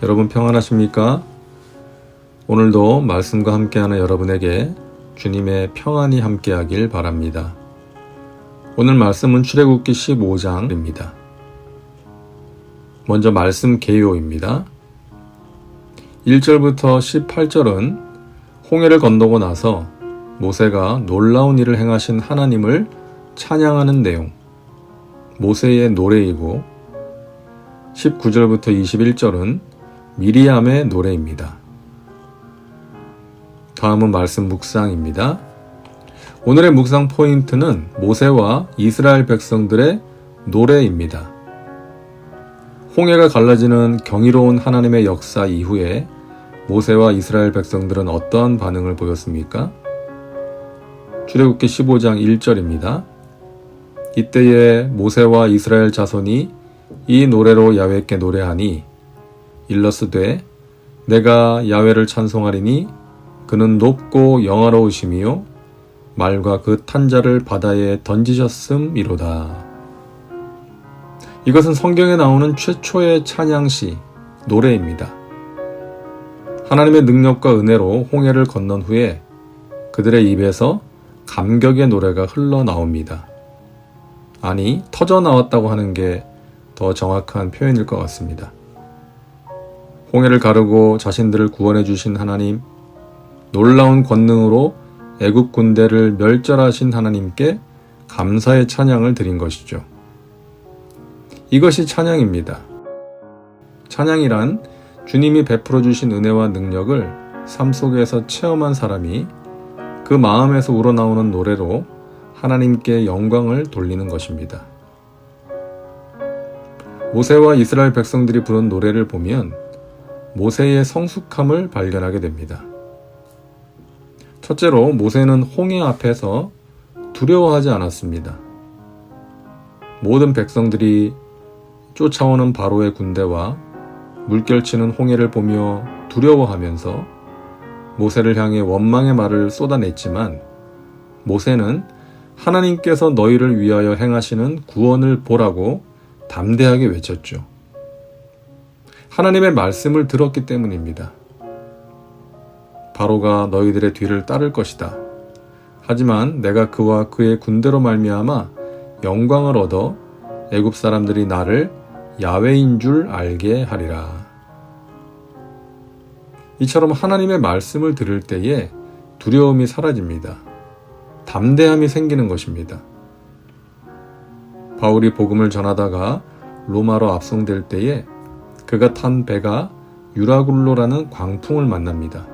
여러분 평안하십니까? 오늘도 말씀과 함께하는 여러분에게 주님의 평안이 함께하길 바랍니다. 오늘 말씀은 출애굽기 15장입니다. 먼저 말씀 개요입니다. 1절부터 18절은 홍해를 건너고 나서 모세가 놀라운 일을 행하신 하나님을 찬양하는 내용, 모세의 노래이고 19절부터 21절은 미리암의 노래입니다. 다음은 말씀 묵상입니다. 오늘의 묵상 포인트는 모세와 이스라엘 백성들의 노래입니다. 홍해가 갈라지는 경이로운 하나님의 역사 이후에 모세와 이스라엘 백성들은 어떠한 반응을 보였습니까? 출애굽기 15장 1절입니다. 이때에 모세와 이스라엘 자손이 이 노래로 야훼께 노래하니 일러스되 내가 야훼를 찬송하리니 그는 높고 영화로우심이요 말과 그 탄자를 바다에 던지셨음이로다. 이것은 성경에 나오는 최초의 찬양시, 노래입니다. 하나님의 능력과 은혜로 홍해를 건넌 후에 그들의 입에서 감격의 노래가 흘러나옵니다. 아니, 터져나왔다고 하는 게 더 정확한 표현일 것 같습니다. 홍해를 가르고 자신들을 구원해 주신 하나님, 놀라운 권능으로 애굽 군대를 멸절하신 하나님께 감사의 찬양을 드린 것이죠. 이것이 찬양입니다. 찬양이란 주님이 베풀어 주신 은혜와 능력을 삶 속에서 체험한 사람이 그 마음에서 우러나오는 노래로 하나님께 영광을 돌리는 것입니다. 모세와 이스라엘 백성들이 부른 노래를 보면 모세의 성숙함을 발견하게 됩니다. 첫째로 모세는 홍해 앞에서 두려워하지 않았습니다. 모든 백성들이 쫓아오는 바로의 군대와 물결치는 홍해를 보며 두려워하면서 모세를 향해 원망의 말을 쏟아냈지만 모세는 하나님께서 너희를 위하여 행하시는 구원을 보라고 담대하게 외쳤죠. 하나님의 말씀을 들었기 때문입니다. 바로가 너희들의 뒤를 따를 것이다. 하지만 내가 그와 그의 군대로 말미암아 영광을 얻어 애굽 사람들이 나를 야훼인 줄 알게 하리라. 이처럼 하나님의 말씀을 들을 때에 두려움이 사라집니다. 담대함이 생기는 것입니다. 바울이 복음을 전하다가 로마로 압송될 때에 그가 탄 배가 유라굴로라는 광풍을 만납니다.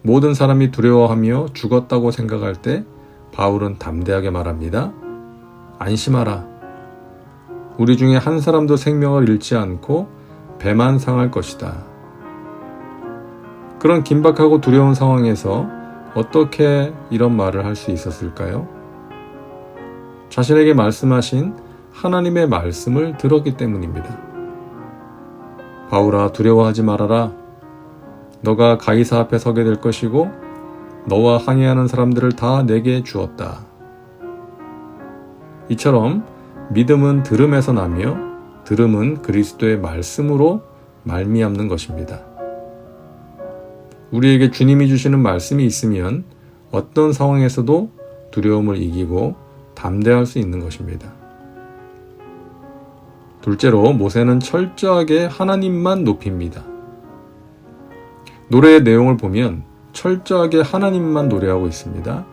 모든 사람이 두려워하며 죽었다고 생각할 때 바울은 담대하게 말합니다. 안심하라. 우리 중에 한 사람도 생명을 잃지 않고 배만 상할 것이다. 그런 긴박하고 두려운 상황에서 어떻게 이런 말을 할 수 있었을까요? 자신에게 말씀하신 하나님의 말씀을 들었기 때문입니다. 바울아, 두려워하지 말아라. 너가 가이사 앞에 서게 될 것이고 너와 항해하는 사람들을 다 내게 주었다. 이처럼 믿음은 들음에서 나며 들음은 그리스도의 말씀으로 말미암는 것입니다. 우리에게 주님이 주시는 말씀이 있으면 어떤 상황에서도 두려움을 이기고 담대할 수 있는 것입니다. 둘째로 모세는 철저하게 하나님만 높입니다. 노래의 내용을 보면 철저하게 하나님만 노래하고 있습니다.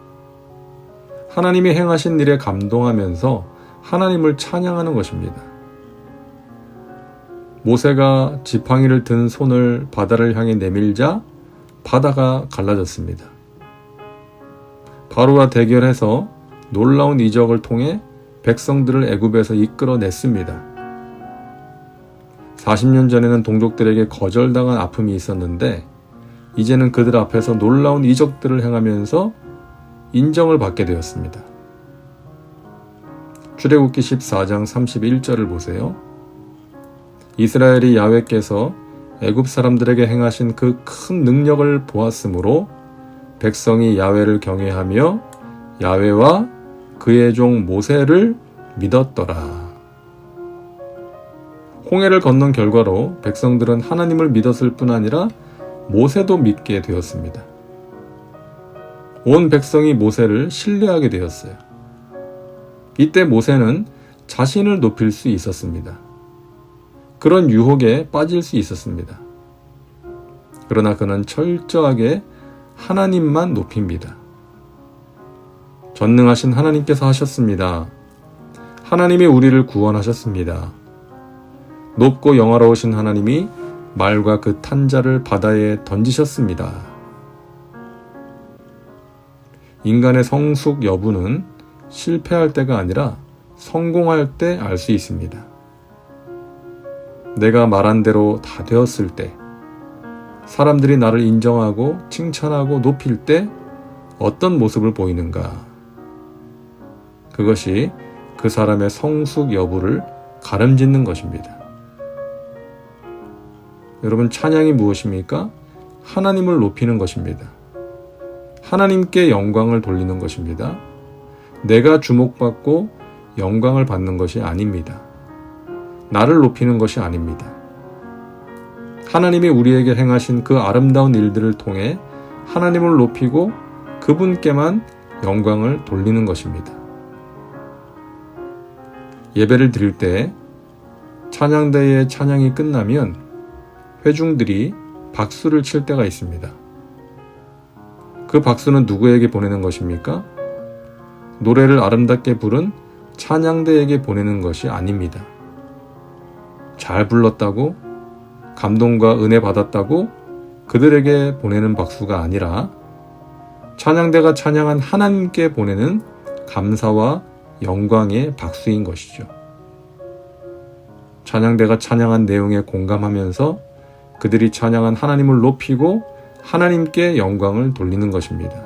하나님이 행하신 일에 감동하면서 하나님을 찬양하는 것입니다. 모세가 지팡이를 든 손을 바다를 향해 내밀자 바다가 갈라졌습니다. 바로와 대결해서 놀라운 이적을 통해 백성들을 애굽에서 이끌어냈습니다. 40년 전에는 동족들에게 거절당한 아픔이 있었는데 이제는 그들 앞에서 놀라운 이적들을 행하면서 인정을 받게 되었습니다. 출애굽기 14장 31절을 보세요. 이스라엘이 야훼께서 애굽 사람들에게 행하신 그 큰 능력을 보았으므로 백성이 야훼를 경외하며 야훼와 그의 종 모세를 믿었더라. 홍해를 건넌 결과로 백성들은 하나님을 믿었을 뿐 아니라 모세도 믿게 되었습니다. 온 백성이 모세를 신뢰하게 되었어요. 이때 모세는 자신을 높일 수 있었습니다. 그런 유혹에 빠질 수 있었습니다. 그러나 그는 철저하게 하나님만 높입니다. 전능하신 하나님께서 하셨습니다. 하나님이 우리를 구원하셨습니다. 높고 영화로우신 하나님이 말과 그 탄자를 바다에 던지셨습니다. 인간의 성숙 여부는 실패할 때가 아니라 성공할 때 알 수 있습니다. 내가 말한 대로 다 되었을 때, 사람들이 나를 인정하고 칭찬하고 높일 때 어떤 모습을 보이는가? 그것이 그 사람의 성숙 여부를 가름짓는 것입니다. 여러분, 찬양이 무엇입니까? 하나님을 높이는 것입니다. 하나님께 영광을 돌리는 것입니다. 내가 주목받고 영광을 받는 것이 아닙니다. 나를 높이는 것이 아닙니다. 하나님이 우리에게 행하신 그 아름다운 일들을 통해 하나님을 높이고 그분께만 영광을 돌리는 것입니다. 예배를 드릴 때 찬양대의 찬양이 끝나면 회중들이 박수를 칠 때가 있습니다. 그 박수는 누구에게 보내는 것입니까? 노래를 아름답게 부른 찬양대에게 보내는 것이 아닙니다. 잘 불렀다고, 감동과 은혜 받았다고 그들에게 보내는 박수가 아니라 찬양대가 찬양한 하나님께 보내는 감사와 영광의 박수인 것이죠. 찬양대가 찬양한 내용에 공감하면서 그들이 찬양한 하나님을 높이고 하나님께 영광을 돌리는 것입니다.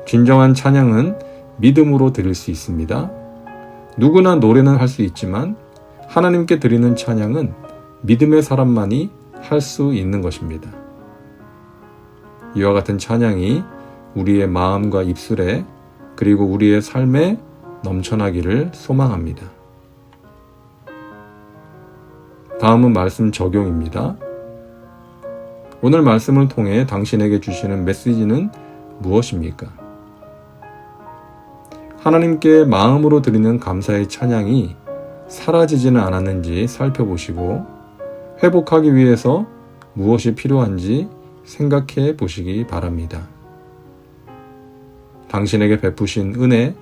진정한 찬양은 믿음으로 드릴 수 있습니다. 누구나 노래는 할 수 있지만 하나님께 드리는 찬양은 믿음의 사람만이 할 수 있는 것입니다. 이와 같은 찬양이 우리의 마음과 입술에 그리고 우리의 삶에 넘쳐나기를 소망합니다. 다음은 말씀 적용입니다. 오늘 말씀을 통해 당신에게 주시는 메시지는 무엇입니까? 하나님께 마음으로 드리는 감사의 찬양이 사라지지는 않았는지 살펴보시고 회복하기 위해서 무엇이 필요한지 생각해 보시기 바랍니다. 당신에게 베푸신 은혜,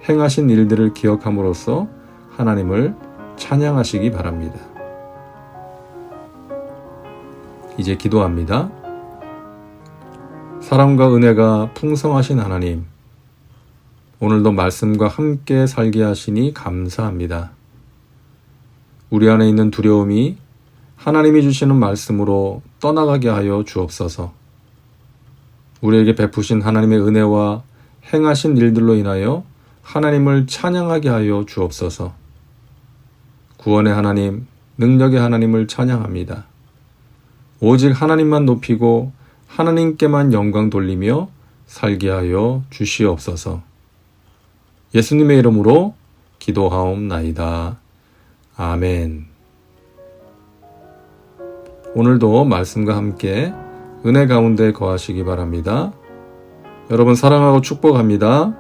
행하신 일들을 기억함으로써 하나님을 찬양하시기 바랍니다. 이제 기도합니다. 사랑과 은혜가 풍성하신 하나님, 오늘도 말씀과 함께 살게 하시니 감사합니다. 우리 안에 있는 두려움이 하나님이 주시는 말씀으로 떠나가게 하여 주옵소서. 우리에게 베푸신 하나님의 은혜와 행하신 일들로 인하여 하나님을 찬양하게 하여 주옵소서. 구원의 하나님, 능력의 하나님을 찬양합니다. 오직 하나님만 높이고 하나님께만 영광 돌리며 살게 하여 주시옵소서. 예수님의 이름으로 기도하옵나이다. 아멘. 오늘도 말씀과 함께 은혜 가운데 거하시기 바랍니다. 여러분 사랑하고 축복합니다.